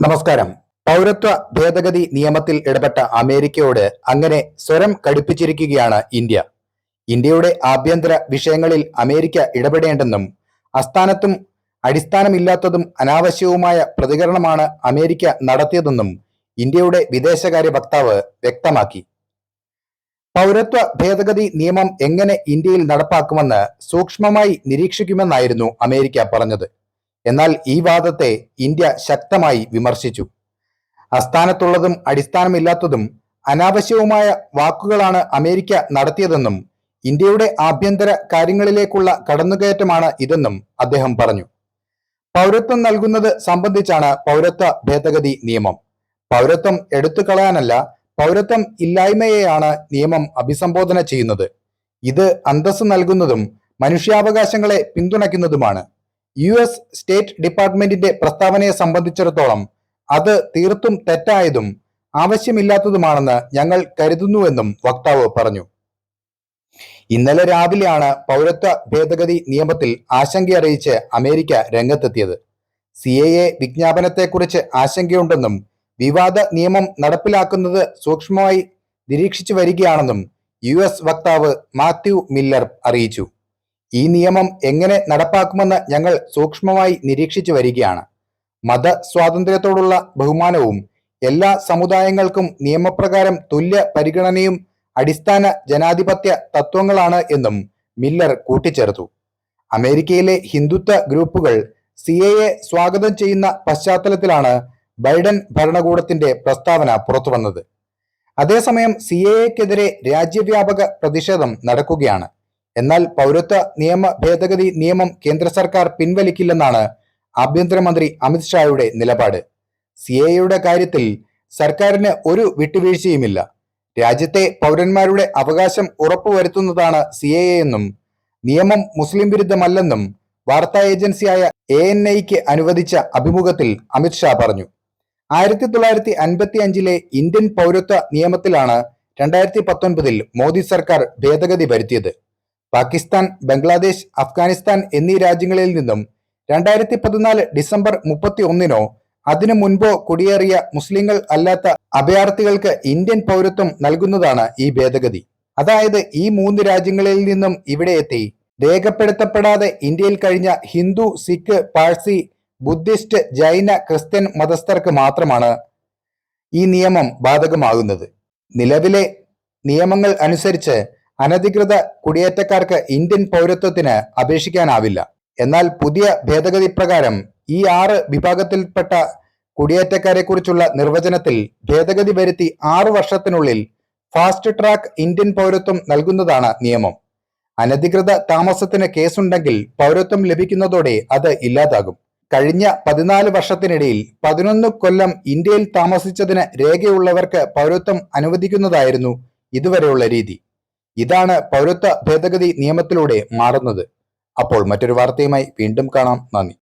നമസ്കാരം. പൗരത്വ ഭേദഗതി നിയമത്തിൽ ഇടപെട്ട അമേരിക്കയോട് അങ്ങനെ സ്വരം കടുപ്പിച്ചിരിക്കുകയാണ് ഇന്ത്യ. ഇന്ത്യയുടെ ആഭ്യന്തര വിഷയങ്ങളിൽ അമേരിക്ക ഇടപെടേണ്ടെന്നും അസ്ഥാനത്തും അടിസ്ഥാനമില്ലാത്തതും അനാവശ്യവുമായ പ്രതികരണമാണ് അമേരിക്ക നടത്തിയതെന്നും ഇന്ത്യയുടെ വിദേശകാര്യ വക്താവ് വ്യക്തമാക്കി. പൗരത്വ ഭേദഗതി നിയമം എങ്ങനെ ഇന്ത്യയിൽ നടപ്പാക്കുമെന്ന് സൂക്ഷ്മമായി നിരീക്ഷിക്കുമെന്നായിരുന്നു അമേരിക്ക പറഞ്ഞത്. എന്നാൽ ഈ വാദത്തെ ഇന്ത്യ ശക്തമായി വിമർശിച്ചു. അസ്ഥാനത്തുള്ളതും അടിസ്ഥാനമില്ലാത്തതും അനാവശ്യവുമായ വാക്കുകളാണ് അമേരിക്ക നടത്തിയതെന്നും ഇന്ത്യയുടെ ആഭ്യന്തര കാര്യങ്ങളിലേക്കുള്ള കടന്നുകയറ്റമാണ് ഇതെന്നും അദ്ദേഹം പറഞ്ഞു. പൗരത്വം നൽകുന്നത് സംബന്ധിച്ചാണ് പൗരത്വ ഭേദഗതി നിയമം. പൗരത്വം എടുത്തു കളയാനല്ല, പൗരത്വം ഇല്ലായ്മയെയാണ് നിയമം അഭിസംബോധന ചെയ്യുന്നത്. ഇത് അന്തസ്സ് നൽകുന്നതും മനുഷ്യാവകാശങ്ങളെ പിന്തുണയ്ക്കുന്നതുമാണ്. US സ്റ്റേറ്റ് ഡിപ്പാർട്ട്മെന്റിന്റെ പ്രസ്താവനയെ സംബന്ധിച്ചിടത്തോളം അത് തീർത്തും തെറ്റായതും ആവശ്യമില്ലാത്തതുമാണെന്ന് ഞങ്ങൾ കരുതുന്നുവെന്നും വക്താവ് പറഞ്ഞു. ഇന്നലെ രാവിലെയാണ് പൗരത്വ ഭേദഗതി നിയമത്തിൽ ആശങ്കയറിയിച്ച് അമേരിക്ക രംഗത്തെത്തിയത്. CAA വിജ്ഞാപനത്തെക്കുറിച്ച് ആശങ്കയുണ്ടെന്നും വിവാദ നിയമം നടപ്പിലാക്കുന്നത് സൂക്ഷ്മമായി നിരീക്ഷിച്ചു വരികയാണെന്നും US വക്താവ് മാത്യു മില്ലർ അറിയിച്ചു. ഈ നിയമം എങ്ങനെ നടപ്പാക്കുമെന്ന് ഞങ്ങൾ സൂക്ഷ്മമായി നിരീക്ഷിച്ചു വരികയാണ്. മത സ്വാതന്ത്ര്യത്തോടുള്ള ബഹുമാനവും എല്ലാ സമുദായങ്ങൾക്കും നിയമപ്രകാരം തുല്യ പരിഗണനയും അടിസ്ഥാന ജനാധിപത്യ തത്വങ്ങളാണ് എന്നും മില്ലർ കൂട്ടിച്ചേർത്തു. അമേരിക്കയിലെ ഹിന്ദുത്വ ഗ്രൂപ്പുകൾ CAA സ്വാഗതം ചെയ്യുന്ന പശ്ചാത്തലത്തിലാണ് ബൈഡൻ ഭരണകൂടത്തിന്റെ പ്രസ്താവന പുറത്തുവന്നത്. അതേസമയം CAAക്കെതിരെ രാജ്യവ്യാപക പ്രതിഷേധം നടക്കുകയാണ്. എന്നാൽ പൗരത്വ നിയമ ഭേദഗതി നിയമം കേന്ദ്ര സർക്കാർ പിൻവലിക്കില്ലെന്നാണ് ആഭ്യന്തരമന്ത്രി അമിത്ഷായുടെ നിലപാട്. CAAയുടെ കാര്യത്തിൽ സർക്കാരിന് ഒരു വിട്ടുവീഴ്ചയുമില്ല. രാജ്യത്തെ പൗരന്മാരുടെ അവകാശം ഉറപ്പുവരുത്തുന്നതാണ് CAA എന്നും നിയമം മുസ്ലിം വിരുദ്ധമല്ലെന്നും വാർത്താ ഏജൻസിയായ ANIക്ക് അനുവദിച്ച അഭിമുഖത്തിൽ അമിത്ഷാ പറഞ്ഞു. 1955 ഇന്ത്യൻ പൗരത്വ നിയമത്തിലാണ് 2019 മോദി സർക്കാർ ഭേദഗതി വരുത്തിയത്. പാകിസ്ഥാൻ, ബംഗ്ലാദേശ്, അഫ്ഗാനിസ്ഥാൻ എന്നീ രാജ്യങ്ങളിൽ നിന്നും 2014 ഡിസംബർ 31 അതിനു മുൻപോ കുടിയേറിയ മുസ്ലിങ്ങൾ അല്ലാത്ത അഭയാർത്ഥികൾക്ക് ഇന്ത്യൻ പൗരത്വം നൽകുന്നതാണ് ഈ ഭേദഗതി. അതായത് ഈ 3 രാജ്യങ്ങളിൽ നിന്നും ഇവിടെ എത്തി രേഖപ്പെടുത്തപ്പെടാതെ ഇന്ത്യയിൽ കഴിഞ്ഞ ഹിന്ദു, സിഖ്, പാഴ്സി, ബുദ്ധിസ്റ്റ്, ജൈന, ക്രിസ്ത്യൻ മതസ്ഥർക്ക് മാത്രമാണ് ഈ നിയമം ബാധകമാകുന്നത്. നിലവിലെ നിയമങ്ങൾ അനുസരിച്ച് അനധികൃത കുടിയേറ്റക്കാർക്ക് ഇന്ത്യൻ പൗരത്വത്തിന് അപേക്ഷിക്കാനാവില്ല. എന്നാൽ പുതിയ ഭേദഗതി പ്രകാരം ഈ 6 വിഭാഗത്തിൽപ്പെട്ട കുടിയേറ്റക്കാരെ കുറിച്ചുള്ള നിർവചനത്തിൽ ഭേദഗതി വരുത്തി 6 വർഷത്തിനുള്ളിൽ ഫാസ്റ്റ് ട്രാക്ക് ഇന്ത്യൻ പൗരത്വം നൽകുന്നതാണ് നിയമം. അനധികൃത താമസത്തിന് കേസുണ്ടെങ്കിൽ പൗരത്വം ലഭിക്കുന്നതോടെ അത് ഇല്ലാതാകും. കഴിഞ്ഞ 14 വർഷത്തിനിടയിൽ 11 കൊല്ലം ഇന്ത്യയിൽ താമസിച്ചതിന് രേഖയുള്ളവർക്ക് പൗരത്വം അനുവദിക്കുന്നതായിരുന്നു ഇതുവരെയുള്ള രീതി. ഇതാണ് പൗരത്വ ഭേദഗതി നിയമത്തിലൂടെ മാറുന്നത്. അപ്പോൾ മറ്റൊരു വാർത്തയുമായി വീണ്ടും കാണാം. നന്ദി.